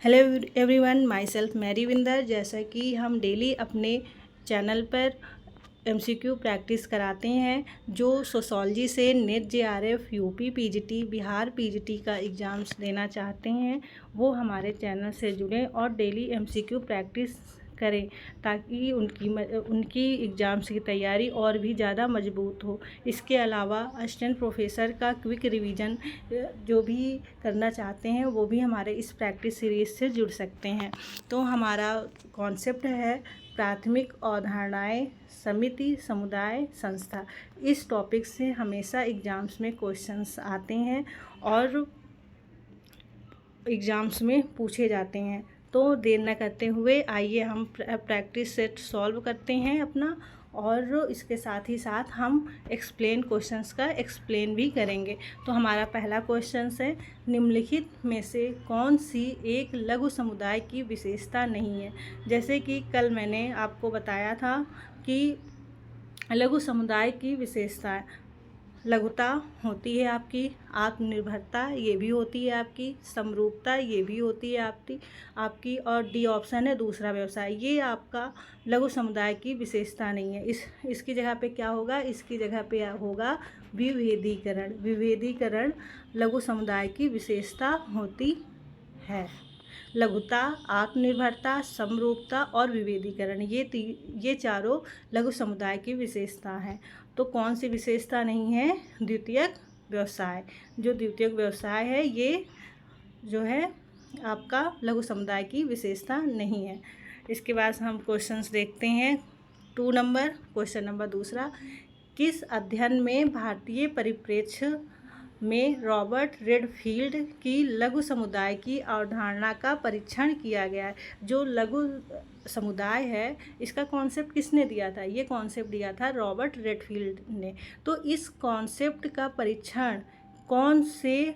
Hello everyone, myself मैरी विंदर। जैसा कि हम डेली अपने चैनल पर एमसीक्यू प्रैक्टिस कराते हैं, जो सोशोलॉजी से net JRF, UP PGT, Bihar PGT का एग्ज़ाम्स देना चाहते हैं, वो हमारे चैनल से जुड़ें और डेली एमसीक्यू प्रैक्टिस करें ताकि उनकी एग्ज़ाम्स की तैयारी और भी ज़्यादा मजबूत हो। इसके अलावा असिस्टेंट प्रोफेसर का क्विक रिवीजन जो भी करना चाहते हैं वो भी हमारे इस प्रैक्टिस सीरीज़ से जुड़ सकते हैं। तो हमारा कॉन्सेप्ट है प्राथमिक अवधारणाएं, समिति, समुदाय, संस्था। इस टॉपिक से हमेशा एग्ज़ाम्स में क्वेश्चंस आते हैं और एग्ज़ाम्स में पूछे जाते हैं। तो देर न करते हुए आइए हम प्रैक्टिस सेट सॉल्व करते हैं अपना, और इसके साथ ही साथ हम एक्सप्लेन क्वेश्चंस का एक्सप्लेन भी करेंगे। तो हमारा पहला क्वेश्चन है, निम्नलिखित में से कौन सी एक लघु समुदाय की विशेषता नहीं है। जैसे कि कल मैंने आपको बताया था कि लघु समुदाय की विशेषता लघुता होती है आपकी, आत्मनिर्भरता ये भी होती है आपकी, समरूपता ये भी होती है आपकी और डी ऑप्शन है दूसरा व्यवसाय। ये आपका लघु समुदाय की विशेषता नहीं है। इसकी जगह पे क्या होगा, इसकी जगह पे होगा विभेदीकरण। विभेदीकरण लघु समुदाय की विशेषता होती है। लघुता, आत्मनिर्भरता, समरूपता और विभेदीकरण, ये चारों लघु समुदाय की विशेषता हैं। तो कौन सी विशेषता नहीं है, द्वितीयक व्यवसाय। जो द्वितीयक व्यवसाय है ये जो है आपका लघु समुदाय की विशेषता नहीं है। इसके बाद हम क्वेश्चंस देखते हैं। 2 नंबर क्वेश्चन नंबर दूसरा, किस अध्ययन में भारतीय परिप्रेक्ष्य में रॉबर्ट रेडफील्ड की लघु समुदाय की अवधारणा का परीक्षण किया गया है। जो लघु समुदाय है इसका कॉन्सेप्ट किसने दिया था, ये कॉन्सेप्ट दिया था रॉबर्ट रेडफील्ड ने। तो इस कॉन्सेप्ट का परीक्षण कौन से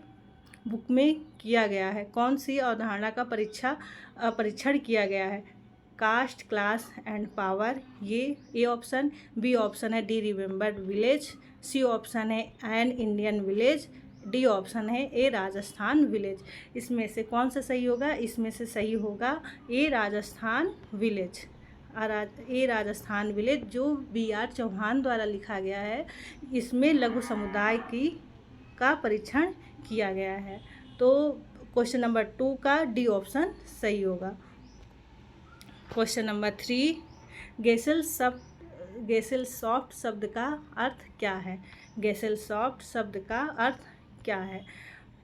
बुक में किया गया है, कौन सी अवधारणा का परीक्षण किया गया है। कास्ट, क्लास एंड पावर, ये ए ऑप्शन। बी ऑप्शन है the remembered village. C option है an Indian village. D option है ए राजस्थान विलेज। इसमें से कौन सा सही होगा, इसमें से सही होगा ए राजस्थान विलेज। ए राजस्थान विलेज जो बी.आर. चौहान द्वारा लिखा गया है, इसमें लघु समुदाय का परीक्षण किया गया है। तो क्वेश्चन नंबर 2 का डी ऑप्शन सही होगा। क्वेश्चन नंबर 3, गेसेल सॉफ्ट शब्द का अर्थ क्या है। गेसेल सॉफ्ट शब्द का अर्थ क्या है।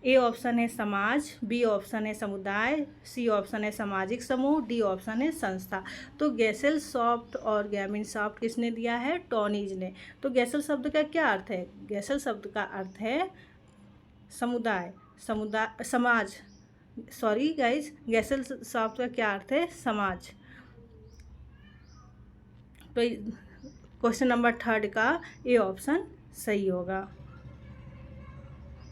ए ऑप्शन है समाज, बी ऑप्शन है समुदाय, सी ऑप्शन है सामाजिक समूह, डी ऑप्शन है संस्था। तो गेसेल सॉफ्ट और गैमिन सॉफ्ट किसने दिया है, टॉनीज ने। तो गेसेल शब्द का क्या अर्थ है, गेसेल शब्द का अर्थ है समाज। सॉरी गाइज, गेसेल शब्द का क्या अर्थ है, समाज। तो क्वेश्चन नंबर 3 का ए ऑप्शन सही होगा।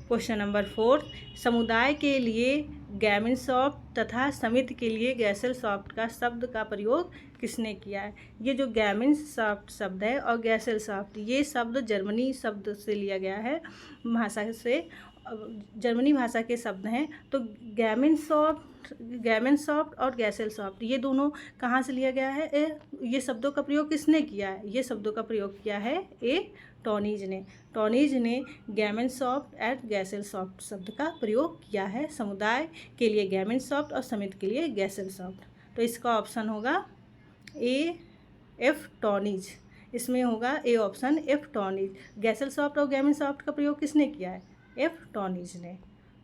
क्वेश्चन नंबर 4, समुदाय के लिए गैमिन सॉफ्ट तथा समिति के लिए गेसेल सॉफ्ट का शब्द का प्रयोग किसने किया है। ये जो गैमिन सॉफ्ट शब्द है और गेसेल सॉफ्ट, ये शब्द जर्मनी शब्द से लिया गया है, भाषा से, जर्मनी भाषा के शब्द हैं। तो गैमिन सॉफ्ट और गेसेल सॉफ्ट ये दोनों कहाँ से लिया गया है, ये शब्दों का प्रयोग किसने किया है, ये शब्दों का प्रयोग किया है ए टॉनीज ने। टॉनीज ने गैमिन सॉफ्ट एंड गेसेल सॉफ्ट शब्द का प्रयोग किया है, समुदाय के लिए गैमिन सॉफ्ट और समिति के लिए गेसेल सॉफ्ट। तो इसका ऑप्शन होगा ए एफ टॉनीज। इसमें होगा A option F टॉनीज। Gesell soft और गैमिन सॉफ्ट का प्रयोग किसने किया है, एफ टॉनीज ने।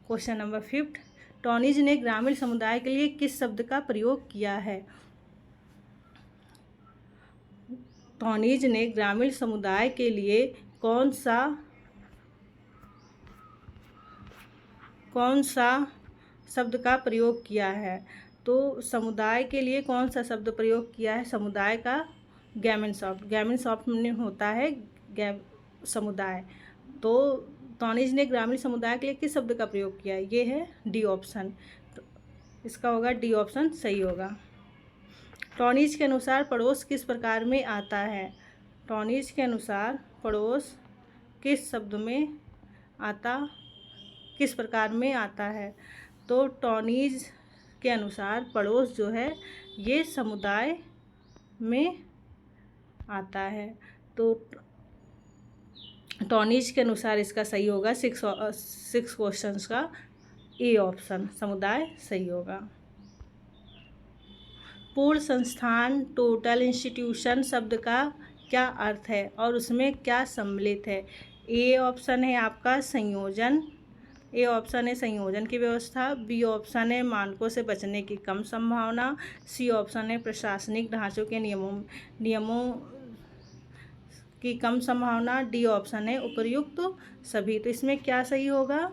क्वेश्चन नंबर 5, टॉनीज ने ग्रामीण समुदाय के लिए किस शब्द का प्रयोग किया है। टॉनीज ने ग्रामीण समुदाय के लिए कौन सा शब्द का प्रयोग किया है। तो समुदाय के लिए कौन सा शब्द प्रयोग किया है, समुदाय का गैमिन सॉफ्ट। गैमिन सॉफ्ट में होता है समुदाय। तो टॉनीज ने ग्रामीण समुदाय के लिए किस शब्द का प्रयोग किया है, ये है डी ऑप्शन। तो इसका होगा डी ऑप्शन सही होगा। टॉनीज के अनुसार पड़ोस किस प्रकार में आता है। टॉनीज के अनुसार पड़ोस किस प्रकार में आता है। तो टॉनीज के अनुसार पड़ोस जो है ये समुदाय में आता है। तो टॉनिज के अनुसार इसका सही होगा 6 क्वेश्चंस का ए ऑप्शन समुदाय सही होगा। पूर्ण संस्थान टोटल इंस्टीट्यूशन शब्द का क्या अर्थ है और उसमें क्या सम्मिलित है? ए ऑप्शन है आपका संयोजन, ए ऑप्शन है संयोजन की व्यवस्था, बी ऑप्शन है मानकों से बचने की कम संभावना, सी ऑप्शन है प्रशासनिक ढांचों के नियमों की कम संभावना, डी ऑप्शन है उपर्युक्त सभी। तो इसमें क्या सही होगा?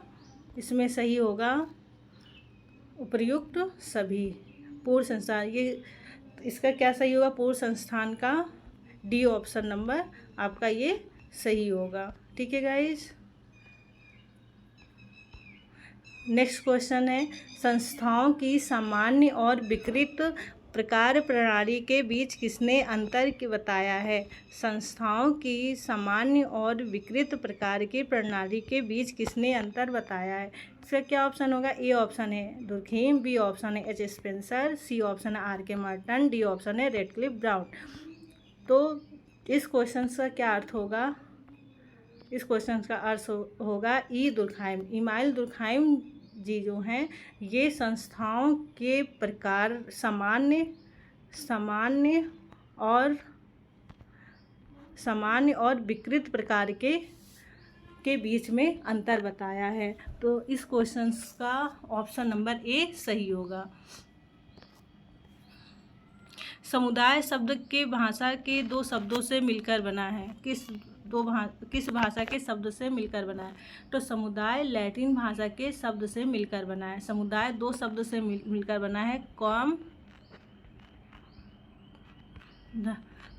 इसमें सही होगा उपर्युक्त सभी। पूर्ण संस्थान, ये इसका क्या सही होगा? पूर्ण संस्थान का डी ऑप्शन नंबर आपका ये सही होगा। ठीक है गाइज। नेक्स्ट क्वेश्चन है संस्थाओं की सामान्य और विकृत प्रकार प्रणाली के बीच किसने अंतर बताया है? संस्थाओं की सामान्य और विकृत प्रकार की प्रणाली के बीच किसने अंतर बताया है? इसका क्या ऑप्शन होगा? ए ऑप्शन है दुर्खेम, बी ऑप्शन है एच स्पेंसर, सी ऑप्शन है आर के मार्टन, डी ऑप्शन है रेडक्लिफ ब्राउन। तो इस क्वेश्चन का क्या अर्थ होगा? इस क्वेश्चन का अर्थ होगा ई दुर्खाइम। इमाइल दुर्खाइम जी जो हैं ये संस्थाओं के प्रकार सामान्य और विकृत प्रकार के बीच में अंतर बताया है। तो इस क्वेश्चन का ऑप्शन नंबर ए सही होगा। समुदाय शब्द के भाषा के 2 शब्दों से मिलकर बना है। किस भाषा के शब्द से मिलकर बना है? तो समुदाय लैटिन भाषा के शब्द से मिलकर बना है। समुदाय 2 शब्द से मिलकर बना है, कॉम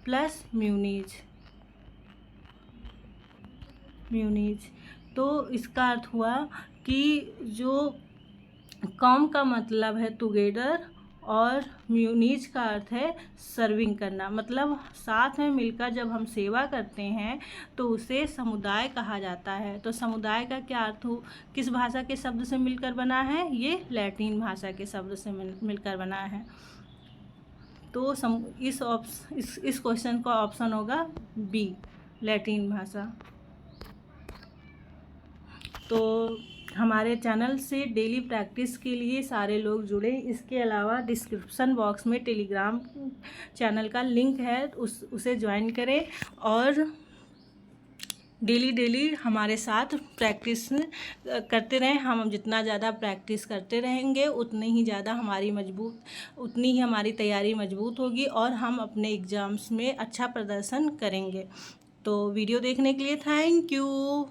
प्लस म्यूनिज। तो इसका अर्थ हुआ कि जो कॉम का मतलब है टुगेदर और म्यूनिज का अर्थ है सर्विंग करना, मतलब साथ में मिलकर जब हम सेवा करते हैं तो उसे समुदाय कहा जाता है। तो समुदाय का क्या अर्थ हो, किस भाषा के शब्द से मिलकर बना है? ये लैटिन भाषा के शब्द से मिलकर बना है। तो इस क्वेश्चन का ऑप्शन होगा बी लैटिन भाषा। तो हमारे चैनल से डेली प्रैक्टिस के लिए सारे लोग जुड़े। इसके अलावा डिस्क्रिप्शन बॉक्स में टेलीग्राम चैनल का लिंक है, उसे ज्वाइन करें और डेली हमारे साथ प्रैक्टिस करते रहें। हम जितना ज़्यादा प्रैक्टिस करते रहेंगे उतनी ही हमारी तैयारी मजबूत होगी और हम अपने एग्ज़ाम्स में अच्छा प्रदर्शन करेंगे। तो वीडियो देखने के लिए थैंक यू।